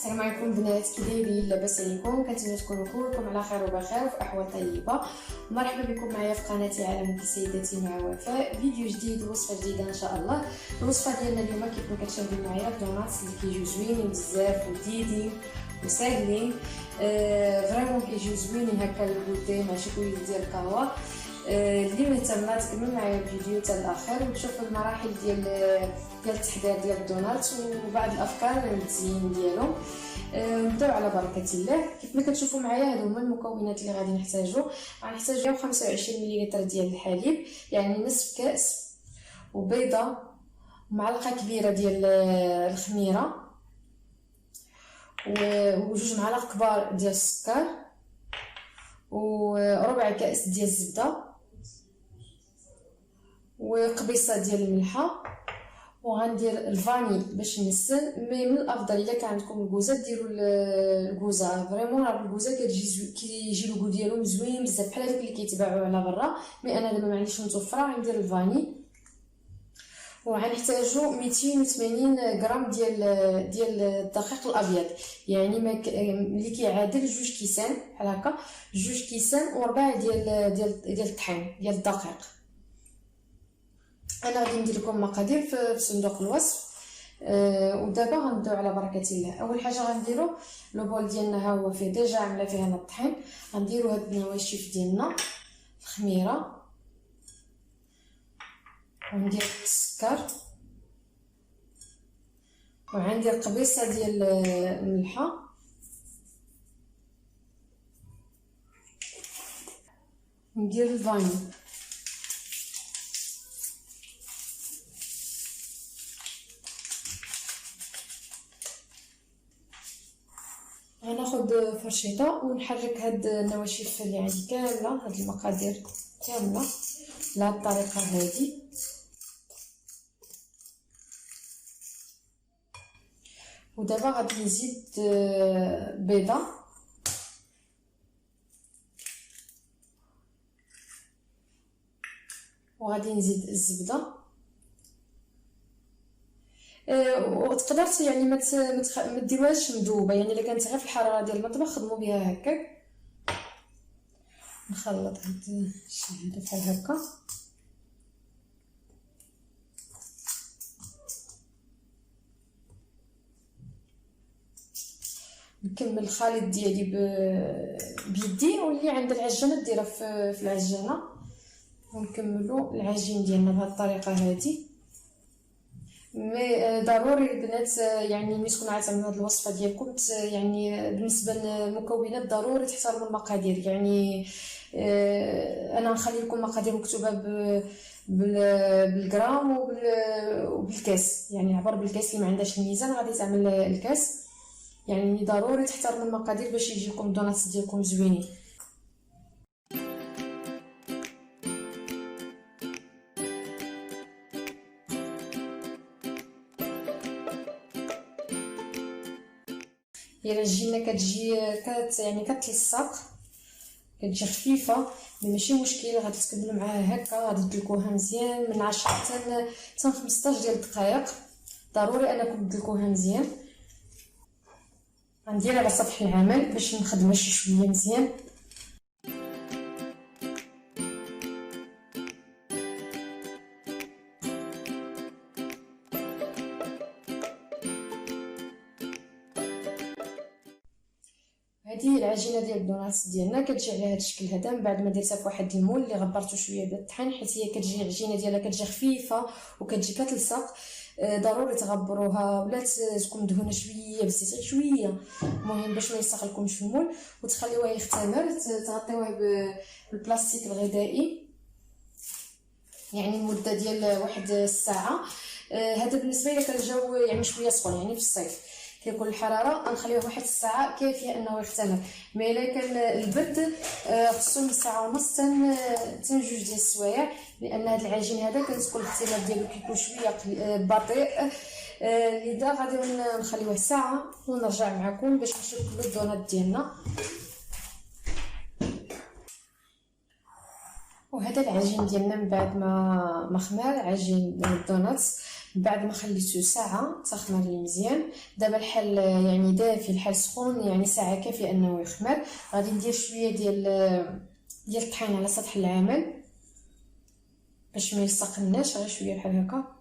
السلام عليكم بنات، كي دايرين؟ لاباس عليكم؟ كنتمنى تكونوا كلكم على خير وبخير وفي احوال طيبه. مرحبا بكم معايا في قناتي عالم سيداتي مع وفاء. فيديو جديد وصفه جديده ان شاء الله. الوصفه ديالنا اليوم كيف ما كتشاهدوا معايا دوناتس اللي كيجيو زوينين بزاف وديدين وساهلين. فريمون كيجيو زوينين هكا البوتي مع شويه ديال القهوه. اللي مهتمه تكمل معايا الفيديو حتى الاخر وتشوفوا المراحل ديال التحضير ديال الدونات وبعض الافكار للتزيين ديالهم. نبداو على بركه الله. كيف ما كتشوفوا معايا هادو هما المكونات اللي غادي نحتاجو. غنحتاجو 125 ملل ديال الحليب، يعني نصف كاس، وبيضه، ومعلقه كبيره ديال الخميره، وجوج معالق كبار ديال السكر، وربع كاس ديال الزبده، وقبيصه ديال الملحه. وغندير الفاني باش نسن، مي من الافضل الا كان عندكم الكوزه ديروا الكوزه. فريمون راه الكوزه كيجي لوغو ديالهم زوين بزاف بحال هذوك اللي كيتباعوا على برا، مي انا دابا ما عنديش متوفره غندير الفاني. وغنحتاجو 280 غرام ديال الدقيق الابيض، يعني اللي كيعادل 2 كيسان بحال هكا، 2 كيسان وربع ديال الطحين ديال الدقيق. انا غادي ندير لكم المقادير في صندوق الوصف. ودابا غنبداو على بركه الله. اول حاجه غنديرو لو بول ديالنا، ها هو فيه ديجا عامله فيه انا الطحين. غنديرو هاد النواشف ديالنا، الخميره، وندير السكر، وعندي قبيصه ديال الملحه، ندير الفاني، غناخد فرشيطه ونحرك هاد النواشف اللي عندي كامله، هاد المقادير كامله بهاد الطريقه هادي. ودابا غادي نزيد بيضه، وغادي نزيد الزبده. وتقدر يعني ما ديروهاش مذوبه، يعني الا كانت غير في الحراره ديال المطبخ خدموا بها هكاك. نخلط هاد الشيء هذا بحال هكا، نكمل الخليط ديالي بيدي، واللي عند العجانه ديرها في العجانه. ونكملوا العجين ديالنا بهذه الطريقه هذه. مي ضروري البنات يعني ملي تكونوا عايزين هذه الوصفه ديالكم، يعني بالنسبه للمكونات ضروري تحترموا المقادير. يعني انا نخلي لكم المقادير مكتوبه بالغرام وبالكاس، يعني عبر بالكاس. اللي ما عندهاش الميزان غادي تعمل الكاس. يعني ضروري تحترموا المقادير باش يجيكم الدوناتس ديالكم زوينين. هي العجينه كتجي يعني كتلصق، كتجي خفيفه، ماشي مشكل. غادي تكملوا معاها هكا، غادي تدلكوها مزيان من 10 حتى 15 ديال الدقائق. ضروري انكم تدلكوها مزيان. غندير على سطح العمل باش نخدمها شي شويه مزيان. هذه العجينه ديال الدوناتس ديالنا كتجي على هذا الشكل هذا، من بعد ما درتها في واحد المول اللي غبرته شويه بالطحين، حيت هي كتجي العجينه ديالها كتجي خفيفه وكتجي كتلصق. ضروري تغبروها ولا تكون مدهونه شويه بزيت شويه، المهم باش ما يستغلكمش في المول. وتخليوها يختمر، تغطيوه بالبلاستيك الغذائي يعني لمده ديال واحد الساعه. هذا بالنسبه لي كان الجو يعني شويه سخون، يعني في الصيف كيكون الحراره نخليوه واحد الساعه كافيه انه يختمر. مي الا كان البرد خصو من ساعه ونص حتى 2 ديال السوايع، لان هذا العجين هذا كتكون الاختمار ديالو كيكون شويه بطيء. لذا غادي نخليوه ساعه ونرجع معكم باش نشكلوا الدونات ديالنا. وهذا العجين ديالنا من بعد ما خمر، عجين الدوناتس بعد ما خليته ساعه تخمر لي مزيان. دابا الحل يعني دافي، الحل سخون، يعني ساعه كافيه انه يخمر. غادي ندير شويه ديال الطحين على سطح العمل باش ما يلصقناش، غير شويه بحال هكا.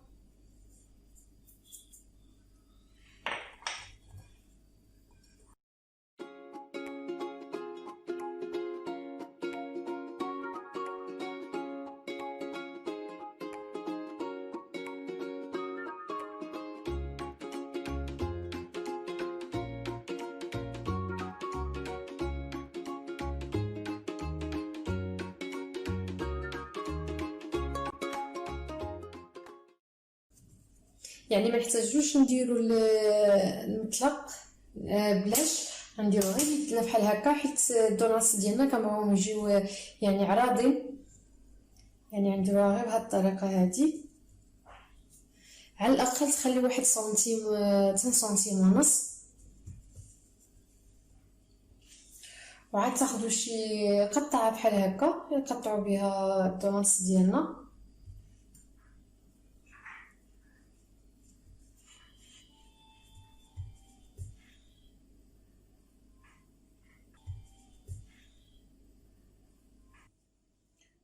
يعني ما نحتاجوش نديرو المطلق بلاش، غنديرو غير يدنا بحال هكا، حيت الدونات ديالنا كنبغيوهم يجيو يعني عراضين. يعني غنديروها غير بهاد الطريقه هادي، على الاقل تخلي 1 سنتيم 2 سنتيم ونص. وعاد تاخدو شي قطعه بحال هكا نقطعو بها الدونات ديالنا.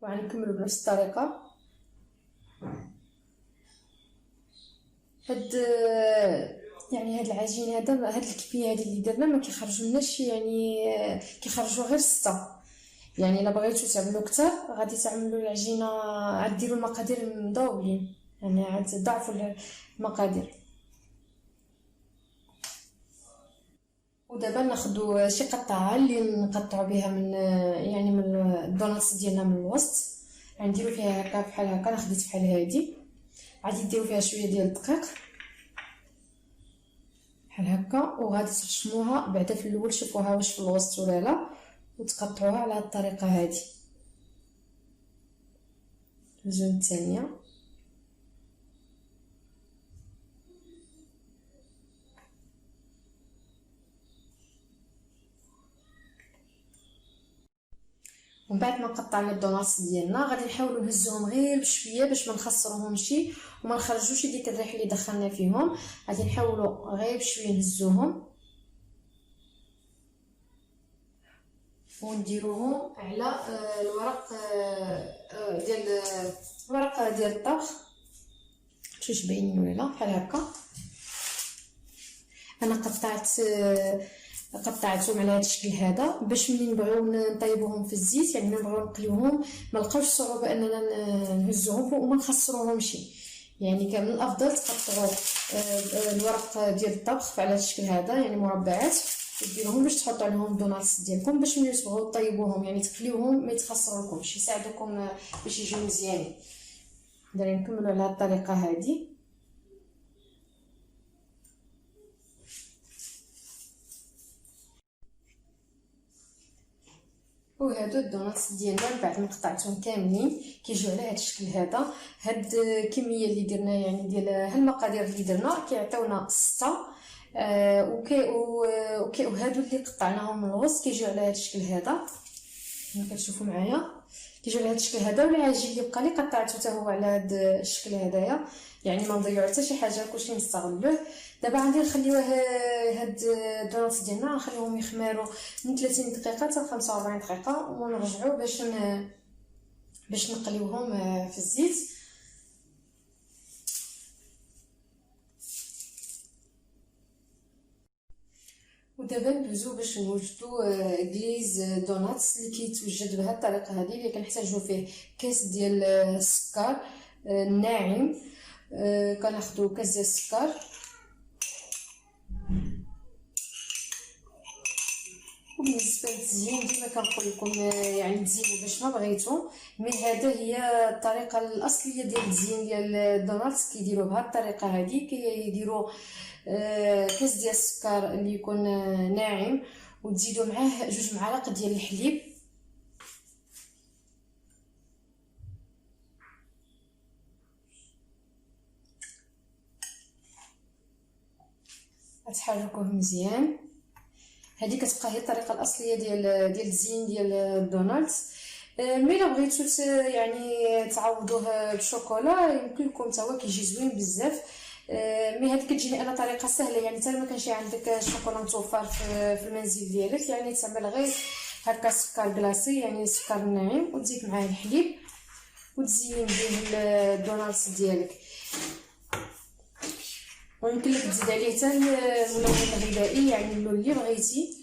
وغنكملو بنفس الطريقه. هاد يعني هاد العجين هذا، هاد الكميه هادي اللي درنا ما كيخرجولناش، يعني كيخرجوا غير 6. يعني الا بغيتو تعملوا كتر غادي تعملوا العجينه، عاد ديروا المقادير مدوبلين، يعني عاد ضعفوا المقادير. ودابا ناخذوا شي قطعه اللي نقطعوا بها من يعني من الدونات ديالنا من الوسط، غنديروا فيها هكا بحال هكا. انا خديت بحال هادي، غادي نديروا فيها شويه ديال الدقيق بحال هكا، وغادي ترشموها بعدا في الاول، شوفوها واش في الوسط ولا لا، وتقطعوها على هاد الطريقه هادي. الجهه الثانيه ومن بعد ما قطعنا الدونات ديالنا غادي نحاولوا نهزوهم غير بشويه باش ما نخسروهمش وما نخرجوش ديك الريح اللي دخلنا فيهم. غادي نحاولوا غير بشويه نهزوهم ونديروهم على الورق ديال الورق ديال الطبخ. واش باينين ولا لا؟ بحال هكا. انا قطعتهم على هذا الشكل هذا باش ملي نبغيو نطيبوهم في الزيت، يعني ملي نبغيو نقليوهم ما لقاوش صعوبه اننا نهزوهم وما نخسروهمش. يعني كان من الافضل تقطعوا الورق ديال الطبخ على هذا الشكل هذا، يعني مربعات، وديروهم باش تحطوا عليهم الدونات ديالكم باش ملي تبغيو طيبوهم يعني تقليوهم ما يتخسروكمش، يساعدوكم باش يجيو مزيانين. دابا نكملوا على هذه الطريقه هذه. وهادو الدونات ديالنا بعد ما قطعتهم كاملين كيجيو على هذا الشكل هذا. هاد الكميه اللي درنا يعني ديال هاد المقادير اللي درنا كيعطيونا 6. وهادو اللي قطعناهم من الوسط كيجيو على هذا الشكل هذا، كما كتشوفوا معايا كيجيو على هذا الشكل هذا. والعجين اللي بقى لي قطعته حتى هو على هذا الشكل هذايا، يعني ما نضيعو حتى شي حاجه، كلشي نستغلوه. دابا غادي نخليوه هاد الدونات ديالنا نخليوهم يخمروا من 30 دقيقه حتى 45 دقيقه ونرجعوا باش نقليوهم في الزيت. ودابا ندوزو باش نوجدو كليز دوناتس اللي كيتوجد بهذه الطريقه هذه. اللي كنحتاجو فيه كاس ديال السكر الناعم، كناخذوا كاس ديال السكر، وبالنسبه للتزيين ديما كنقول لكم يعني تزينوا باش ما بغيتو، مي هذا هي الطريقه الاصليه ديال التزيين ديال الدونات. كيديروا بهذه الطريقه هذه، كيديروا كاس ديال السكر اللي يكون ناعم، وتزيدوا معاه 2 معالق ديال الحليب، غتحركوه مزيان. هذه كتبقى هي الطريقه الاصليه ديال التزيين ديال الدونات. مي الا بغيتو يعني تعوضوه بالشوكولا يمكن لكم تا هو كيجي زوين بزاف. مي هاد كتجيني انا طريقه سهله، يعني حتى ما كانش عندك الشوكولا متوفر في المنزل ديالك، يعني تعمل غير هكا سكر كلاصي يعني سكر ناعم وتزيد معاه الحليب وتزين به الدوناتس ديالك. ويمكن لك تزيد عليه حتى الملون الغذائي يعني اللون اللي بغيتي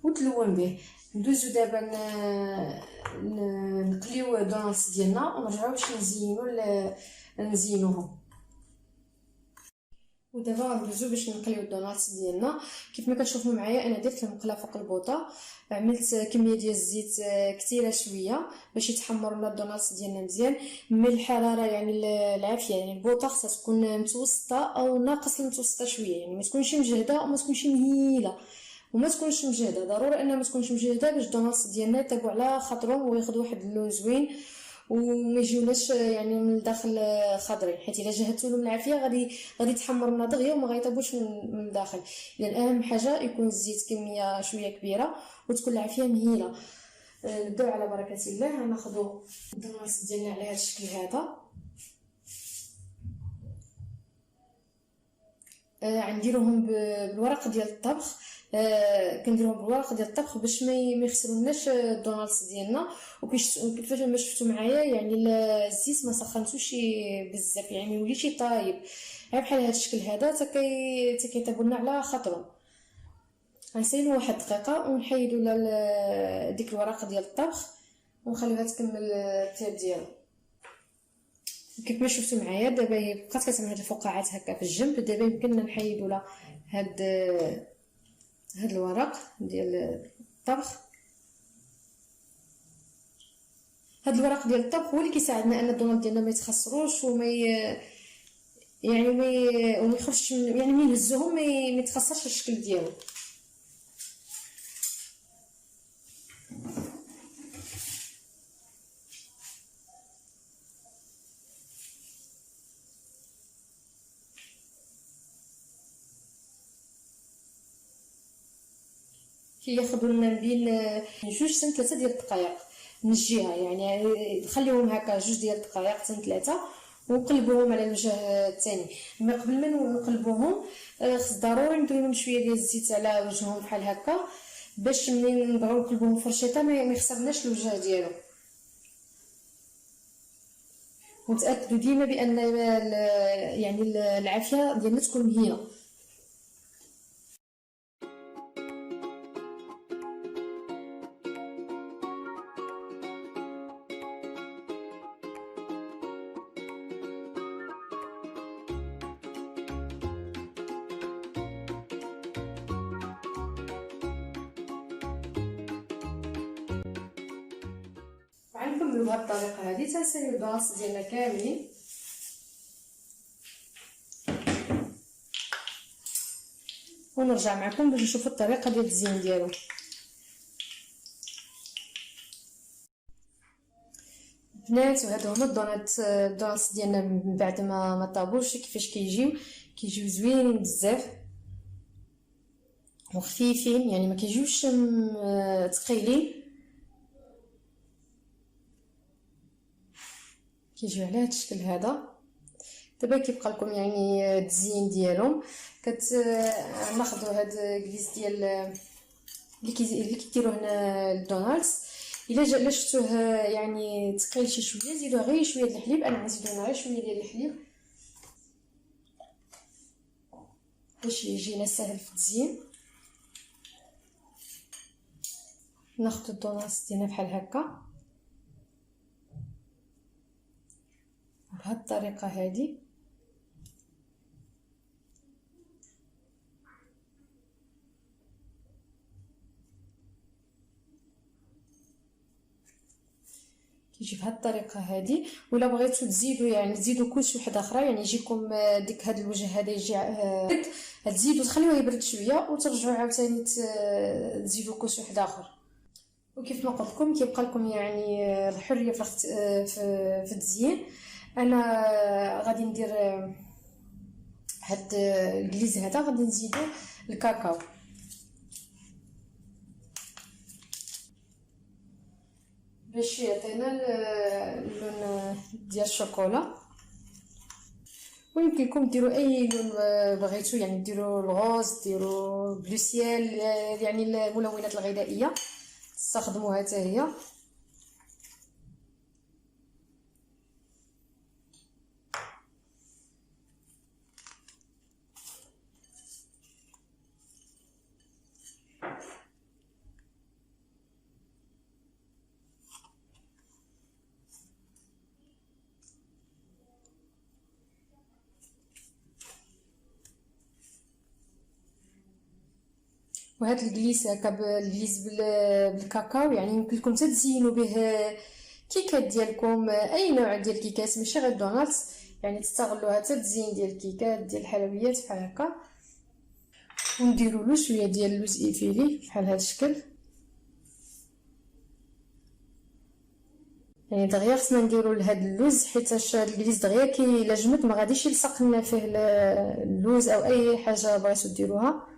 وتلون به. ندوزو دابا نقليو الدوناتس ديالنا ونرجعو باش نزينوهم. ودابا غندوزو باش نقليو الدوناتس ديالنا. كيف ما كتشوفوا معايا انا درت المقله فوق البوطه، عملت كميه ديال الزيت كثيره شويه باش يتحمروا لنا الدوناتس ديالنا مزيان. من الحراره يعني العافيه، يعني البوطه خصها تكون متوسطه او ناقص المتوسطه شويه، يعني ما تكونش مجهده وما تكونش مهيله وما تكونش مجهده. ضروري انها ما تكونش مجهده باش الدوناتس ديالنا يطيبوا على خاطرهم وياخذوا واحد اللون زوين وما يجيوناش يعني من الداخل خضرين، حيت الا جهدتو من العافيه غادي يتحمر لنا دغيا وما غيطيبوش من الداخل. اذا اهم حاجه يكون الزيت كميه شويه كبيره وتكون العافيه مهيله. نبداو على بركه الله. غناخذوا الدوناتس ديالنا على هذا الشكل هذا. غنديروهم بالورق ديال الطبخ. كنديروهم بالورق ديال الطبخ باش ما يخسروناش الدوناتس ديالنا. وكيفاش ما شفتوا معايا يعني الزيت ما سخنتوش بزاف، يعني يولي شي طايب غير بحال هذا الشكل هذا حتى كيطيبوا لنا على خاطرهم. غنسينو واحد الدقيقه ونحيدوا ديك الورق ديال الطبخ ونخليوها تكمل الطياب ديالها. كيف ما شفتوا معايا دابا هي بقات كتعمل هاد الفقاعات هكا في الجنب. دابا يمكننا نحيدوا لها هاد الورق ديال الطبخ. هاد الورق ديال الطبخ هو اللي كيساعدنا ان الدونات ديالنا ما يتخسروش وما يعني وما يخرجش يعني من نهزوهم ما يتخسرش الشكل ديالو. كياخذوا لنا بين 2 حتى 3 ديال الدقائق من الجهه، يعني نخليوهم هكا 2 ديال الدقائق حتى 3 ونقلبوهم على الوجه الثاني. مي قبل ما نقلبوهم خص ضروري ندير لهم شويه ديال الزيت على وجههم بحال هكا باش ملي نبغيو نقلبوهم فرشيطه ما يخسرناش الوجه ديالو. وتاكدوا ديما بان يعني العافيه ديالنا تكون مهيله. غنكملوا بهذه الطريقه هذه تنساليو الدوناتس ديالنا كاملين. ونرجع معكم باش نشوفوا الطريقه ديال التزيين ديالو. بنات وهادو هما الدوناتس ديالنا من بعد ما طابوش كيفاش كيجيو زوينين بزاف وخفيفين، يعني ما كيجيوش ثقيلين، كيجيو على هذا الشكل هذا. دابا كيبقى لكم يعني التزيين ديالهم. ناخذوا هاد الكليس ديال اللي كيديروه هنا الدوناتس. الا شفتوه يعني ثقيل شي شويه زيدوا غير شويه ديال الحليب. انا غنزيدو غير شويه ديال الحليب باش يجينا سهل في التزيين. ناخذ الدوناتس ديالنا بحال هكا بهذه الطريقه هذه. كيجي بهذه الطريقه هذه. ولا بغيتو تزيدوا يعني تزيدوا كوش وحده اخرى يعني يجيكم ديك هذا الوجه هذا يجي تزيدوا تخليوه يبرد شويه وترجعوا عاوتاني تزيدوا كوش وحده اخر. وكيف ما قلت لكم كيبقى لكم يعني الحريه في التزيين. انا غادي ندير هاد الكليز هذا غادي نزيدو باش يعطينا اللون ديال الشوكولا. ويمكنكم ديروا اي لون بغيتو، يعني ديروا الغوز، ديروا بلو سيال، يعني الملونات الغذائيه تستخدموها حتى هي. وهاد الجليس هكا بالجليس بالكاكاو، يعني يمكن لكم تزينوا به كيكات ديالكم، اي نوع ديال الكيكات ماشي غير دوناتس، يعني تستغلوها تزيين ديال الكيكات ديال الحلويات بحال هكا. ونديروا له شويه ديال اللوز ايفيلي بحال هذا الشكل، يعني دغيا خصنا نديروا لهاد اللوز حيت هاد الجليس دغيا كي الا جمد ما غاديش يلصق لنا فيه اللوز او اي حاجه بغيتو ديروها.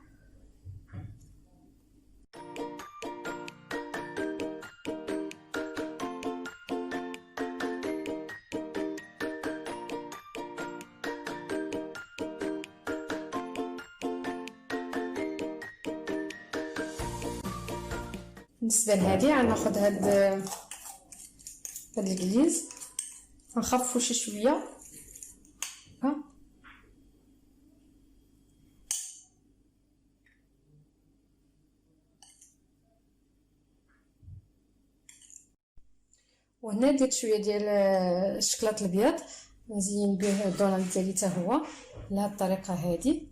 بالنسبه لهادي غناخذ هاد الجليز غنخففو شي شويه ها، وهنا درت شويه ديال الشكلاط الابيض نزين به الدونات ديالي حتى هو بهاد الطريقه هادي.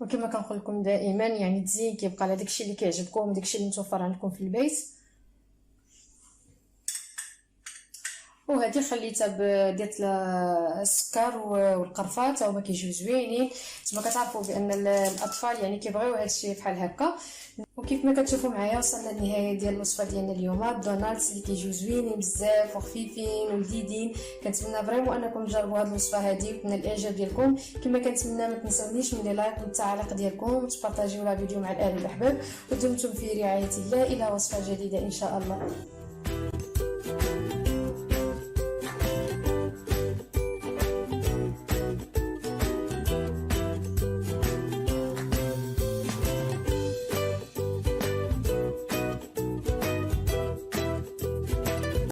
وكما كنقول لكم دائما، يعني التزيين كيبقى على داكشي اللي كيعجبكم وداكشي اللي متوفر عندكم في البيت. وهذه خليتها درت لها السكر والقرفه حتى هما كيجيو زوينين. نتوما كتعرفوا بان الاطفال يعني كيبغيو هادشي بحال هكا. وكيف ما كتشوفوا معايا وصلنا للنهايه ديال الوصفه ديالنا اليوم. الدونالدز اللي كيجيو زوينين بزاف وخفيفين ولذيذين. كنتمنى فريمون انكم تجربوا هذه الوصفه هذه وتنال الاعجاب ديالكم. كما كنتمنى ما تنساونيش من لايك والتعليق ديالكم وتبارطاجيو لا فيديو مع الاهل والاحباب. ودمتم في رعايه الله الى وصفه جديده ان شاء الله.